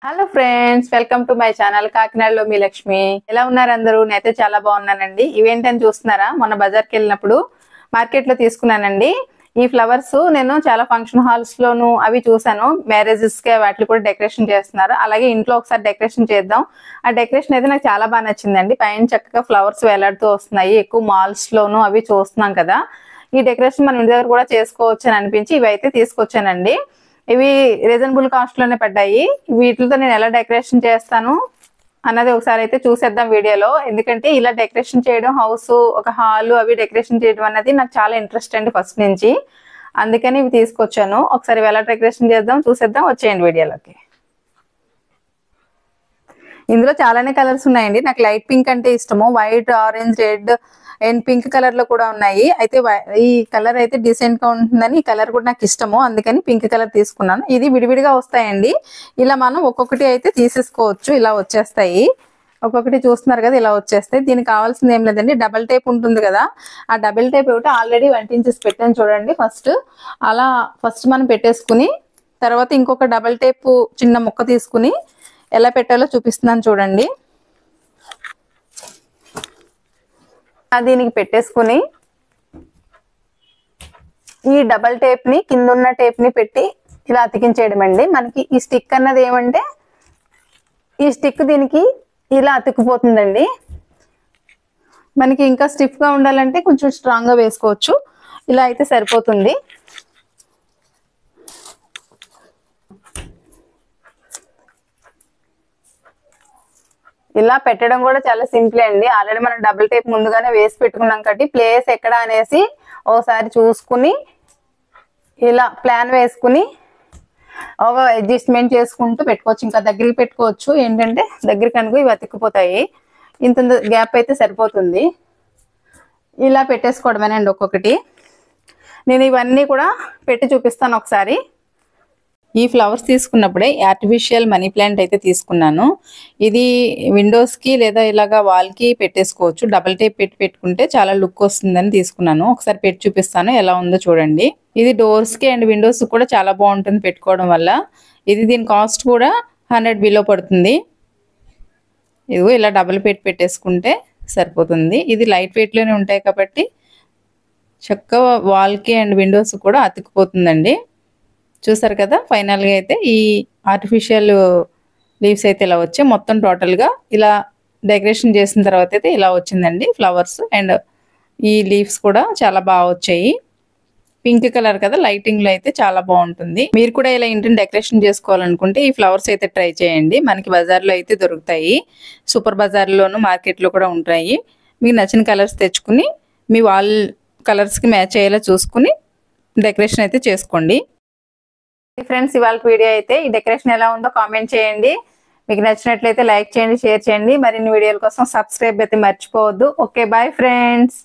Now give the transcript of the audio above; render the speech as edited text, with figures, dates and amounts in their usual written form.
Hello friends, welcome to my channel కాకినాడలో మీ లక్ష్మి. ఎలా ఉన్నారు అందరూ? నేనైతే చాలా బాగున్నానండి. ఇవేంటని చూస్తున్నారా, మొన్న బజార్కి వెళ్ళినప్పుడు మార్కెట్ లో తీసుకున్నానండి. ఈ ఫ్లవర్స్ నేను చాలా ఫంక్షన్ హాల్స్ లోను అవి చూసాను. మ్యారేజెస్ కి వాటికి కూడా డెకరేషన్ చేస్తున్నారు. అలాగే ఇంట్లో ఒకసారి డెకరేషన్ చేద్దాం. ఆ డెకరేషన్ అయితే నాకు చాలా బాగా నచ్చిందండి. పైన చక్కగా ఫ్లవర్స్ వేలాడుతూ వస్తున్నాయి. ఎక్కువ మాల్స్ లోను అవి చూస్తున్నాం కదా. ఈ డెకరేషన్ మన ఇంటి దగ్గర కూడా చేసుకోవచ్చు అని అనిపించి ఇవి అయితే తీసుకొచ్చానండి. ఇవి రీజనబుల్ కాస్ట్ లోనే పడ్డాయి. వీటితో నేను ఎలా డెకరేషన్ చేస్తాను అన్నది ఒకసారి అయితే చూసేద్దాం వీడియోలో. ఎందుకంటే ఇలా డెకరేషన్ చేయడం, హౌస్ ఒక హాల్ అవి డెకరేషన్ చేయడం అన్నది నాకు చాలా ఇంట్రెస్ట్ అండి ఫస్ట్ నుంచి. అందుకని ఇవి తీసుకొచ్చాను. ఒకసారి ఎలా డెకరేషన్ చేద్దాం చూసేద్దాం, వచ్చేయండి వీడియోలోకి. ఇందులో చాలానే కలర్స్ ఉన్నాయండి. నాకు లైట్ పింక్ అంటే ఇష్టము. White, orange, red and pink colour లో కూడా ఉన్నాయి. అయితే ఈ కలర్ అయితే డీసెంట్ గా ఉంటుందని ఈ కలర్ కూడా నాకు ఇష్టము. అందుకని పింక్ కలర్ తీసుకున్నాను. ఇది విడివిడిగా వస్తాయండి. ఇలా మనం ఒక్కొక్కటి అయితే తీసేసుకోవచ్చు. ఇలా వచ్చేస్తాయి. ఒక్కొక్కటి చూస్తున్నారు కదా, ఇలా వచ్చేస్తాయి. దీనికి కావాల్సింది ఏం లేదండి, డబల్ టేప్ ఉంటుంది కదా. ఆ డబల్ టేప్ ఒకటి ఆల్రెడీ 1 ఇంచెస్ పెట్టాను చూడండి. ఫస్ట్ మనం పెట్టేసుకుని తర్వాత ఇంకొక డబల్ టేప్ చిన్న ముక్క తీసుకుని ఎలా పెట్టాలో చూపిస్తున్నాను చూడండి. దీనికి పెట్టేసుకుని ఈ డబల్ టేప్ ని కింద ఉన్న టేప్ ని పెట్టి ఇలా అతికించేయడం అండి. మనకి ఈ స్టిక్ అన్నది ఏమంటే, ఈ స్టిక్ దీనికి ఇలా అతుక్కుపోతుందండి. మనకి ఇంకా స్టిఫ్ గా ఉండాలంటే కొంచెం స్ట్రాంగ్ గా వేసుకోవచ్చు. ఇలా అయితే సరిపోతుంది. ఇలా పెట్టడం కూడా చాలా సింపుల్ అండి. ఆల్రెడీ మనం డబుల్ టేప్ ముందుగానే వేసి పెట్టుకున్నాం కాబట్టి ప్లేస్ ఎక్కడ అనేసి ఓసారి చూసుకుని ఇలా ప్లాన్ వేసుకుని ఒక అడ్జస్ట్మెంట్ చేసుకుంటూ పెట్టుకోవచ్చు. ఇంకా దగ్గరికి పెట్టుకోవచ్చు. ఏంటంటే దగ్గరికి అనుకో ఇవి అతుక్కుపోతాయి. ఇంత గ్యాప్ అయితే సరిపోతుంది. ఇలా పెట్టేసుకోవడమేనండి ఒక్కొక్కటి. నేను ఇవన్నీ కూడా పెట్టి చూపిస్తాను ఒకసారి. ఈ ఫ్లవర్స్ తీసుకున్నప్పుడే ఆర్టిఫిషియల్ మనీ ప్లాంట్ అయితే తీసుకున్నాను. ఇది విండోస్కి లేదా ఇలాగా వాల్కి పెట్టేసుకోవచ్చు. డబల్ టేప్ పెట్టుకుంటే చాలా లుక్ వస్తుందని తీసుకున్నాను. ఒకసారి పెట్టి చూపిస్తాను ఎలా ఉందో చూడండి. ఇది డోర్స్కి అండ్ విండోస్ కూడా చాలా బాగుంటుంది పెట్టుకోవడం వల్ల. దీని కాస్ట్ కూడా 100 బిలో పడుతుంది. ఇదిగో ఇలా డబల్ పెట్టేసుకుంటే సరిపోతుంది. ఇది లైట్ వెయిట్లోనే ఉంటాయి కాబట్టి చక్కగా వాల్కి అండ్ విండోస్ కూడా అతుక్కుపోతుందండి. చూసారు కదా, ఫైనల్గా అయితే ఈ ఆర్టిఫిషియల్ లీవ్స్ అయితే ఇలా వచ్చాయి. మొత్తం టోటల్గా ఇలా డెకరేషన్ చేసిన తర్వాత అయితే ఇలా వచ్చిందండి ఫ్లవర్స్. అండ్ ఈ లీవ్స్ కూడా చాలా బాగా వచ్చాయి. పింక్ కలర్ కదా, లైటింగ్లో అయితే చాలా బాగుంటుంది. మీరు కూడా ఇలా ఇంటిని డెకరేషన్ చేసుకోవాలనుకుంటే ఈ ఫ్లవర్స్ అయితే ట్రై చేయండి. మనకి బజార్లో అయితే దొరుకుతాయి. సూపర్ బజార్లోను మార్కెట్లో కూడా ఉంటాయి. మీకు నచ్చిన కలర్స్ తెచ్చుకుని మీ వాల్ కలర్స్కి మ్యాచ్ అయ్యేలా చూసుకుని డెకరేషన్ అయితే చేసుకోండి. ఫ్రెండ్స్, ఇవాళ వీడియో అయితే ఈ డెకరేషన్ ఎలా ఉందో కామెంట్ చేయండి. మీకు నచ్చినట్లయితే లైక్ చేయండి, షేర్ చేయండి. మరిన్ని వీడియోల కోసం సబ్స్క్రైబ్ అయితే మర్చిపోవద్దు. Okay, bye friends.